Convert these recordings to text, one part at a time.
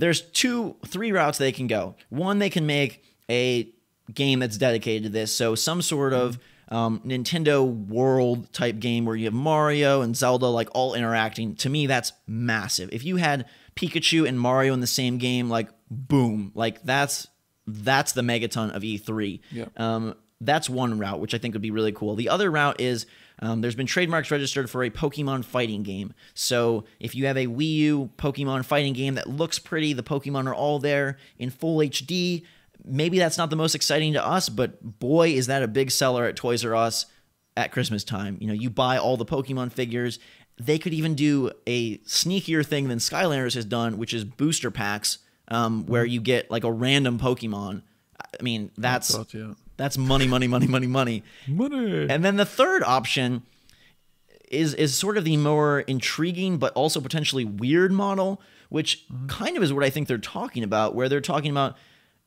there's three routes they can go. One, they can make a game that's dedicated to this. So some sort of Nintendo World type game where you have Mario and Zelda like all interacting. To me, that's massive. If you had Pikachu and Mario in the same game, like boom, like that's the megaton of E3. Yeah. That's one route, which I think would be really cool. The other route is there's been trademarks registered for a Pokemon fighting game. So if you have a Wii U Pokemon fighting game that looks pretty, the Pokemon are all there in full HD. Maybe that's not the most exciting to us, but boy, is that a big seller at Toys R Us at Christmas time. You know, you buy all the Pokemon figures. They could even do a sneakier thing than Skylanders has done, which is booster packs, where you get like a random Pokemon. I mean, that's money, money, money, money, money. Money. And then the third option is sort of the more intriguing but also potentially weird model, which kind of is what I think they're talking about, where they're talking about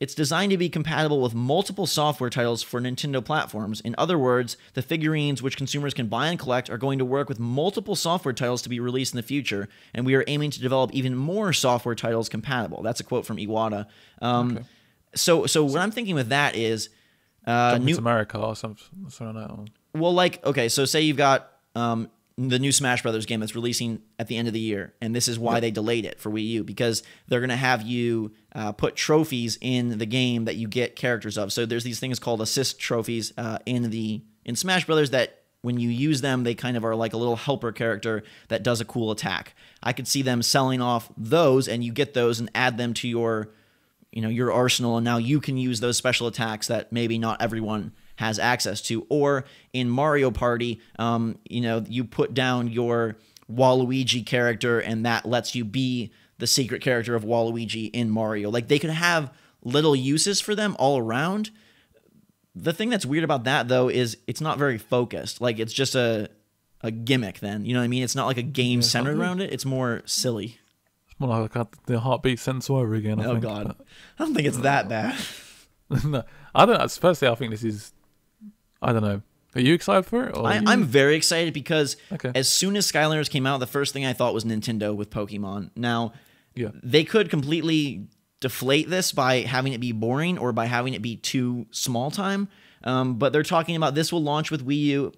it's designed to be compatible with multiple software titles for Nintendo platforms. In other words, the figurines which consumers can buy and collect are going to work with multiple software titles to be released in the future, and we are aiming to develop even more software titles compatible. That's a quote from Iwata. Okay. So what I'm thinking with that is new America or something like that. Well, like, okay, so say you've got the new Smash Brothers game that's releasing at the end of the year, and this is why they delayed it for Wii U, because they're going to have you put trophies in the game that you get characters of. So there's these things called assist trophies in Smash Brothers that when you use them, they kind of are like a little helper character that does a cool attack. I could see them selling off those, and you get those and add them to your arsenal, and now you can use those special attacks that maybe not everyone has access to. Or in Mario Party, you put down your Waluigi character, and that lets you be the secret character of Waluigi in Mario. Like, they could have little uses for them all around. The thing that's weird about that, though, is it's not very focused. Like, it's just a gimmick then. You know what I mean? It's not like a game centered around it. It's more silly. Well, I got the heartbeat sensor over again. I think, God. But I don't think it's that bad. No, I don't. Firstly, I think this is. I don't know. Are you excited for it? I'm very excited because as soon as Skylanders came out, the first thing I thought was Nintendo with Pokemon. Now, they could completely deflate this by having it be boring or by having it be too small time. But they're talking about this will launch with Wii U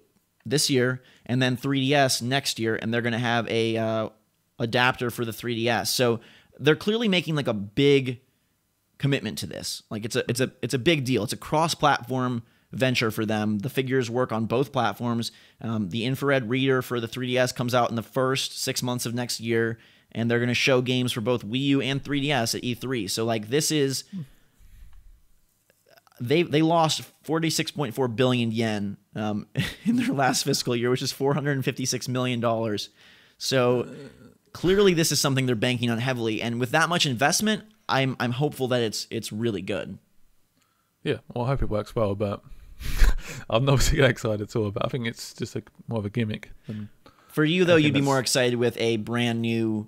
this year and then 3DS next year, and they're going to have a adapter for the 3DS. So they're clearly making like a big commitment to this. Like it's a big deal. It's a cross-platform venture for them. The figures work on both platforms. The infrared reader for the 3DS comes out in the first 6 months of next year, and they're going to show games for both Wii U and 3DS at E3. So like this is they lost 46.4 billion yen in their last fiscal year, which is $456 million. So clearly this is something they're banking on heavily, and with that much investment, I'm hopeful that it's really good. Yeah, well, I hope it works well, but I'm not particularly excited at all. But I think it's just more of a gimmick. For you, though, you'd be more excited with a brand new.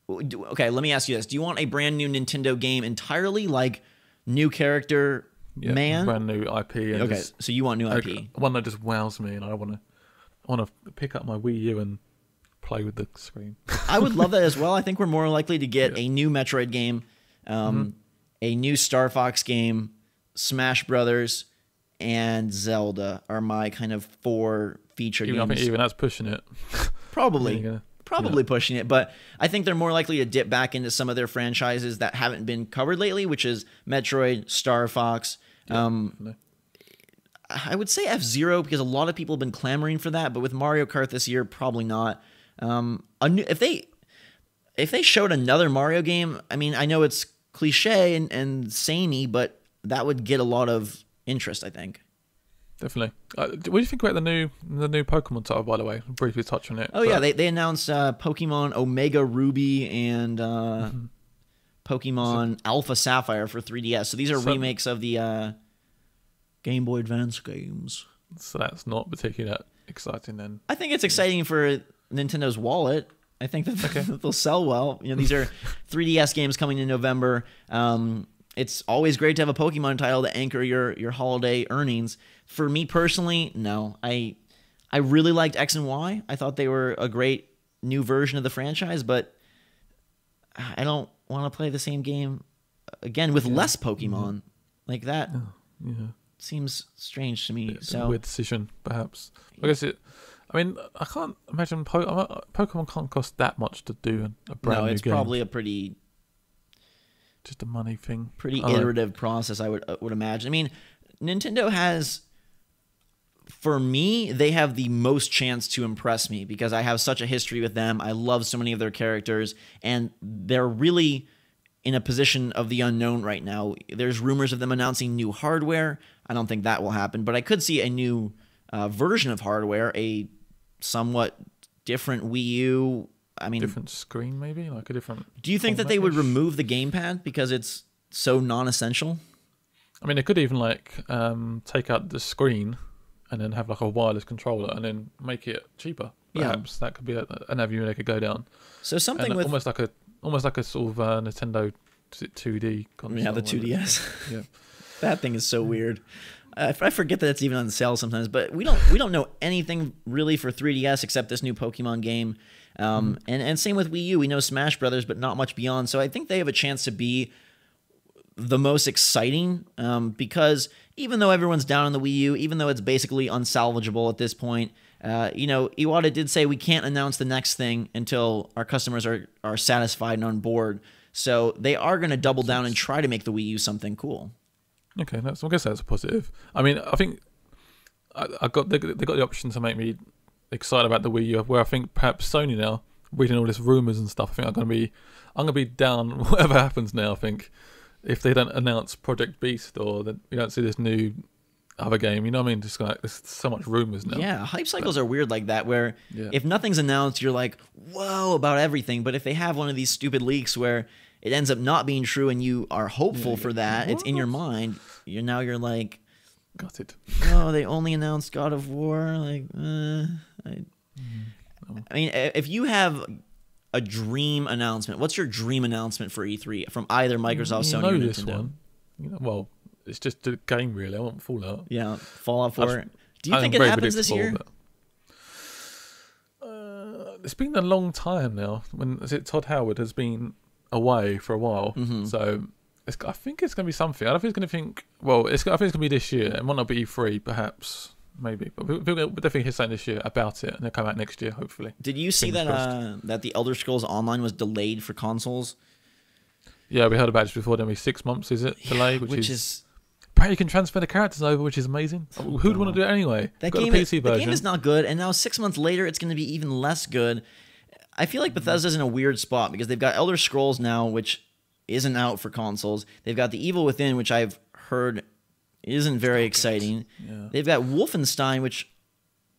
Okay, let me ask you this: do you want a brand new Nintendo game entirely, like new character, brand new IP? And okay, so you want new IP? One that just wows me, and I want to pick up my Wii U and play with the screen. I would love that as well. I think we're more likely to get a new Metroid game, a new Star Fox game, Smash Brothers, and Zelda are my kind of 4 feature games. I think even that's pushing it. Probably pushing it, but I think they're more likely to dip back into some of their franchises that haven't been covered lately, which is Metroid, Star Fox. I would say F-Zero because a lot of people have been clamoring for that, but with Mario Kart this year, probably not. If they showed another Mario game, I mean, I know it's cliche and samey, but that would get a lot of interest, I think. Definitely. What do you think about the new Pokemon title, by the way? I'll briefly touch on it. Oh, yeah, they announced Pokemon Omega Ruby and Pokemon Alpha Sapphire for 3DS. So these are remakes of the Game Boy Advance games. So that's not particularly that exciting then. I think it's exciting for Nintendo's wallet. I think that they'll sell well. You know, these are 3DS games coming in November. It's always great to have a Pokemon title to anchor your holiday earnings. For me personally, no. I really liked X and Y. I thought they were a great new version of the franchise, but I don't want to play the same game again with less Pokemon. Like that seems strange to me. So weird decision, perhaps. I guess I mean, I can't imagine Pokemon can't cost that much to do a brand new game. No, it's probably a pretty just a money thing. Pretty iterative process, I would imagine. I mean, Nintendo has, for me, they have the most chance to impress me because I have such a history with them. I love so many of their characters, and they're really in a position of the unknown right now. There's rumors of them announcing new hardware. I don't think that will happen, but I could see a new version of hardware, a somewhat different Wii U. I mean, different screen, maybe like a different. Do you think that they would remove the gamepad because it's so non-essential? I mean, they could even like take out the screen and then have like a wireless controller and then make it cheaper. Perhaps that could be an avenue they could go down. So something and with almost like a sort of Nintendo 2D console. Yeah, the 2DS. Yeah, that thing is so weird. I forget that it's even on sale sometimes. But we don't know anything really for 3DS except this new Pokemon game. And same with Wii U. We know Smash Brothers, but not much beyond. So I think they have a chance to be the most exciting because even though everyone's down on the Wii U, even though it's basically unsalvageable at this point, Iwata did say we can't announce the next thing until our customers are satisfied and on board. So they are going to double down and try to make the Wii U something cool. Okay, I guess that's a positive. I mean, I think they got the option to make me excited about the Wii U, where I think perhaps Sony now, reading all this rumors and stuff, I think I'm gonna be down whatever happens now. I think if they don't announce Project Beast or that we don't see this new other game, you know what I mean? Just like there's so much rumors now. Yeah, hype cycles are weird like that, where if nothing's announced, you're like, whoa, about everything. But if they have one of these stupid leaks where it ends up not being true and you are hopeful for that, it's in your mind, you're like, got it. Oh, they only announced God of War. Like, I mean, if you have a dream announcement, what's your dream announcement for E3 from either Microsoft, Sony, or Nintendo? This one. Well, it's just a game, really. I want Fallout. Yeah, Fallout 4. Do you think it happens this year? It's been a long time now. Todd Howard has been away for a while, so I think it's going to be something. I don't think it's going to think. Well, I think it's going to be this year. It might not be E3, perhaps, maybe, but we'll definitely hear something this year about it, and it'll come out next year, hopefully. Did you see that the Elder Scrolls Online was delayed for consoles? Yeah, we heard about it before. Then 6 months, is it delayed? Which is apparently you can transfer the characters over, which is amazing. Who'd want to do it anyway? The game is not good, and now 6 months later, it's going to be even less good. I feel like Bethesda's in a weird spot because they've got Elder Scrolls now, which isn't out for consoles. They've got The Evil Within, which I've heard isn't very exciting. Yeah. They've got Wolfenstein, which,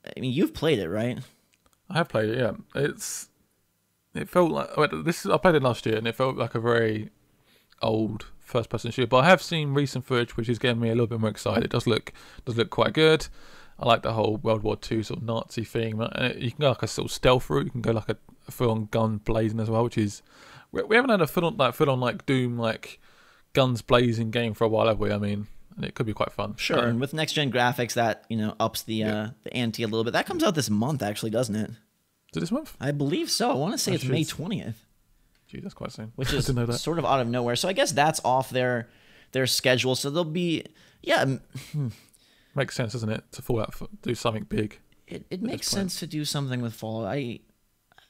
I mean, you've played it, right? I have played it, yeah. It felt like I played it last year, and it felt like a very old first-person shooter. But I have seen recent footage, which is getting me a little bit more excited. It does look quite good. I like the whole World War II sort of Nazi theme. You can go like a sort of stealth route. You can go like a full-on gun blazing as well, which is we haven't had a full-on like Doom like guns blazing game for a while, have we? I mean, and it could be quite fun. Sure, and with next-gen graphics, that ups the ante a little bit. That comes out this month, actually, doesn't it? Is it this month? I believe so. I want to say it's May 20th. Gee, that's quite soon. Which is sort of out of nowhere. So I guess that's off their schedule. So they'll be makes sense, doesn't it, to Fallout do something big? It makes sense to do something with Fallout.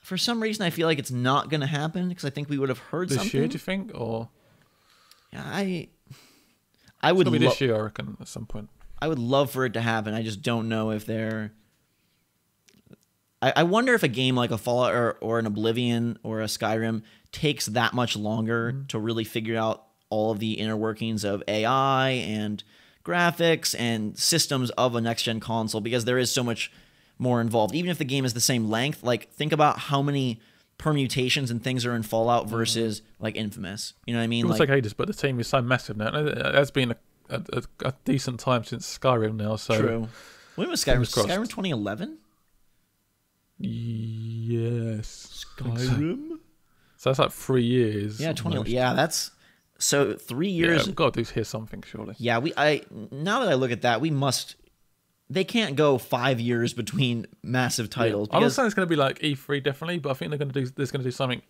For some reason, I feel like it's not going to happen because I think we would have heard something. This year, do you think? Or yeah, I would be this year, I reckon, at some point. I would love for it to happen. I just don't know if they're. I wonder if a game like a Fallout or an Oblivion or a Skyrim takes that much longer to really figure out all of the inner workings of AI and graphics and systems of a next-gen console, because there is so much more involved. Even if the game is the same length, like think about how many permutations and things are in Fallout versus like Infamous. You know what I mean? It's like ages, but the team is so massive now. It has been a decent time since Skyrim now. So true. When was Skyrim? Skyrim 2011? Yes. Skyrim? So that's like 3 years. Yeah, 20. Yeah, that's so 3 years. Yeah, we've got to hear something, surely. Yeah, now that I look at that, they can't go 5 years between massive titles. Yeah. I'm not saying it's going to be like E3 definitely, but I think there's going to do something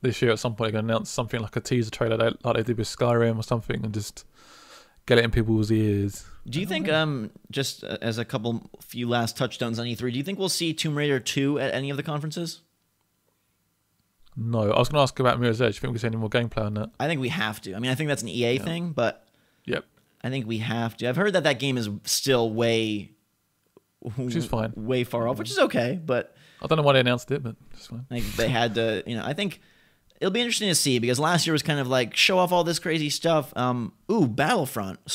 this year at some point they're going to announce something like a teaser trailer like they did with Skyrim or something, and just get it in people's ears. Do you think, just as a few last touchstones on E3, do you think we'll see Tomb Raider 2 at any of the conferences? No, I was going to ask about Mirror's Edge. Do you think we see any more gameplay on that? I think we have to. I mean, I think that's an EA thing, but yep, I think we have to. I've heard that game is still which is fine, way far off, which is okay. But I don't know why they announced it, but it's fine. I think they had to. I think it'll be interesting to see because last year was kind of like show off all this crazy stuff. Battlefront.